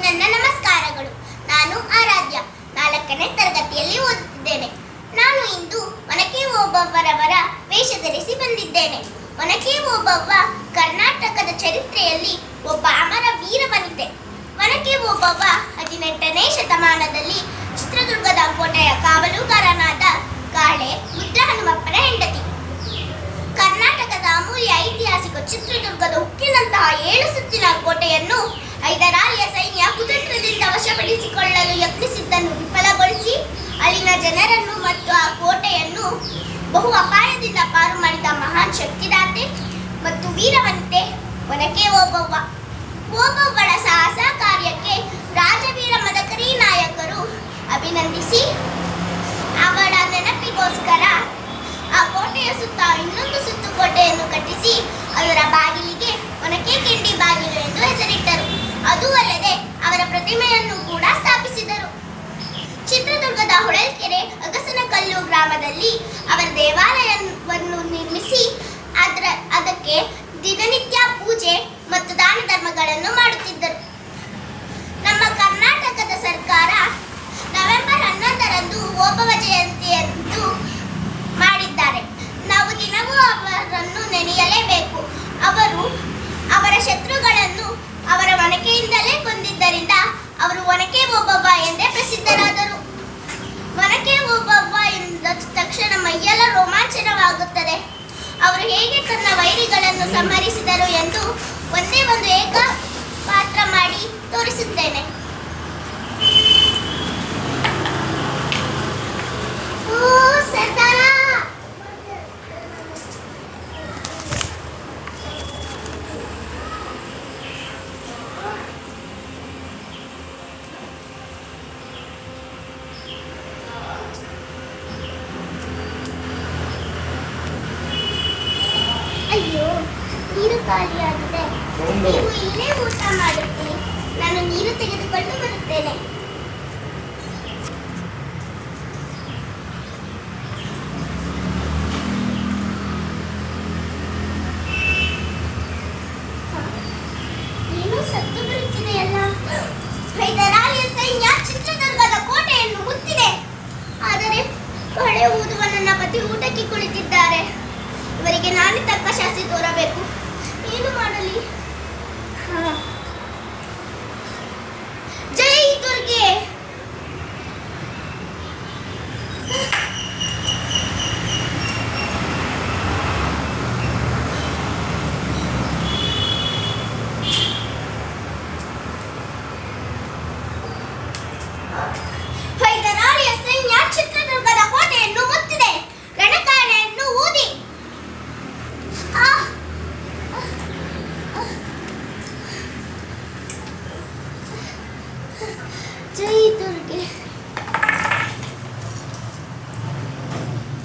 ನನ್ನ ನಮಸ್ಕಾರಗಳು. ನಾನು ಆರಾಧ್ಯ, 4ನೇ ತರಗತಿಯಲ್ಲಿ ಓದುತ್ತಿದ್ದೇನೆ. ನಾನು ಇಂದು ಒನಕೆ ಓಬವ್ವರವರ ವೇಷ ಧರಿಸಿ ಬಂದಿದ್ದೇನೆ. ಒನಕೆ ಓಬವ್ವ ಕರ್ನಾಟಕದ ಚರಿತ್ರೆಯಲ್ಲಿ ಒಬ್ಬ ಅಮರ ವೀರ ವನಿತೆ. ಒನಕೆ ಓಬವ್ವ 18ನೇ ಶತಮಾನದಲ್ಲಿ ಚಿತ್ರದುರ್ಗದ ಕೋಟೆಯ ಕಾವಲುಗಾರನಾದ ಕಾಳೆ ಮುದ್ರಹನುಮಪ್ಪನ ಹೆಂಡತಿ. ಕರ್ನಾಟಕದ ಅಮೂಲ್ಯ ಐತಿಹಾಸಿಕ ಚಿತ್ರದುರ್ಗದ ಉಕ್ಕಿನಂತಹ 7 ಸುತ್ತಿನ ಕೋಟೆಯನ್ನು ಹೈದರಾಲಿಯ ಸೈನ್ಯ ಕುತಂತ್ರದಿಂದ ವಶಪಡಿಸಿಕೊಳ್ಳಲು ಯತ್ನಿಸಿದ್ದನ್ನು ವಿಫಲಗೊಳಿಸಿ ಅಲ್ಲಿನ ಜನರನ್ನು ಮತ್ತು ಆ ಕೋಟೆಯನ್ನು ಬಹು ಅಪಾಯದಿಂದ ಪಾರು ಮಾಡಿದ ಮಹಾನ್ ಶಕ್ತಿದಾತೆ ಮತ್ತು ವೀರವನಿತೆ ಒನಕೆ ಓಬವ್ವ. ಓಬವ್ವಳ ಸಾಹಸ ಕಾರ್ಯಕ್ಕೆ ರಾಜವೀರ ಮದಕರಿ ನಾಯಕರು ಅಭಿನಂದಿಸಿ ಅವಳ ನೆನಪಿಗೋಸ್ಕರ ಆ ಕೋಟೆಯ ಸುತ್ತ ಇನ್ನೊಂದು ಸುತ್ತು ಕೋಟೆಯನ್ನು ಕಟ್ಟಿಸಿ ಅದರ ಬಾಗಿಲಿಗೆ ಒನಕೆ ಕಿಂಡಿ ಬಾಗಿಲು ಎಂದು ಹೆಸರಿಟ್ಟರು. ಅದೂ ಅಲ್ಲದೆ ಅವರ ಪ್ರತಿಮೆಯನ್ನು ಕೂಡ ಸ್ಥಾಪಿಸಿದರು. ಚಿತ್ರದುರ್ಗದ ಹೊಳಲ್ಕೆರೆ ಅಗಸನಕಲ್ಲು ಗ್ರಾಮದಲ್ಲಿ ಅವರ ದೇವಾಲಯವನ್ನು ನಿರ್ಮಿಸಿ ಅದಕ್ಕೆ ದಿನನಿತ್ಯ ಪೂಜೆ ಮತ್ತು ದಾನ ಧರ್ಮಗಳನ್ನು ಮಾಡುತ್ತಿದ್ದರು. ನಮ್ಮ ಕರ್ನಾಟಕದ ಸರ್ಕಾರ ನವೆಂಬರ್ 11ರಂದು ಓಬವ್ವ ಜಯಂತಿಯಂದು ಮಾಡಿದ್ದಾರೆ. ನಾವು ದಿನವೂ ಅವರನ್ನು ನೆನೆಯಲೇಬೇಕು. ಅವರು ಅವರ ಶತ್ರುಗಳನ್ನು ಅವರ ಒನಕೆಯಿಂದಲೇ ಕೊಂದಿದ್ದರಿಂದ ಅವರು ಒನಕೆ ಓಬವ್ವ ಎಂದೇ ಪ್ರಸಿದ್ಧರಾದರು. ಒನಕೆ ಓಬವ್ವ ಎಂದ ತಕ್ಷಣ ಮೈಯೆಲ್ಲ ರೋಮಾಂಚನವಾಗುತ್ತದೆ. ಅವರು ಹೇಗೆ ತನ್ನ ವೈರಿಗಳನ್ನು ಸಂಹರಿಸಿದರು ಎಂದು ಒಂದೇ ಒಂದು ಏಕ ಪಾತ್ರ ಮಾಡಿ ತೋರಿಸುತ್ತೇನೆ. ಅಯ್ಯೋ, ನೀರು ಖಾಲಿಯಾಗಿದೆ. ನೀವು ಇಲ್ಲೇ ಊಟ ಮಾಡುತ್ತೀನಿ, ನಾನು ನೀರು ತೆಗೆದುಕೊಂಡು ಬರುತ್ತೇನೆ. ಏನು ಸದ್ದು ಬರುತ್ತಿದೆಯಲ್ಲ? ಹೈದರಾಲಿಯ ಸೈನ್ಯ ಚಿತ್ರದುರ್ಗದ ಕೋಟೆಯನ್ನು ಮುತ್ತಿದೆ. ಆದರೆ ಕಳೆ ಊದುವ ನನ್ನ ಪತಿ ಊಟಕ್ಕೆ ಕುಳಿತಿದ್ದಾರೆ. ಇವರಿಗೆ ನಾನೇ ತಕ್ಕ ಶಾಸ್ತಿ ತೋರಬೇಕು. ಏನು ಮಾಡಲಿ?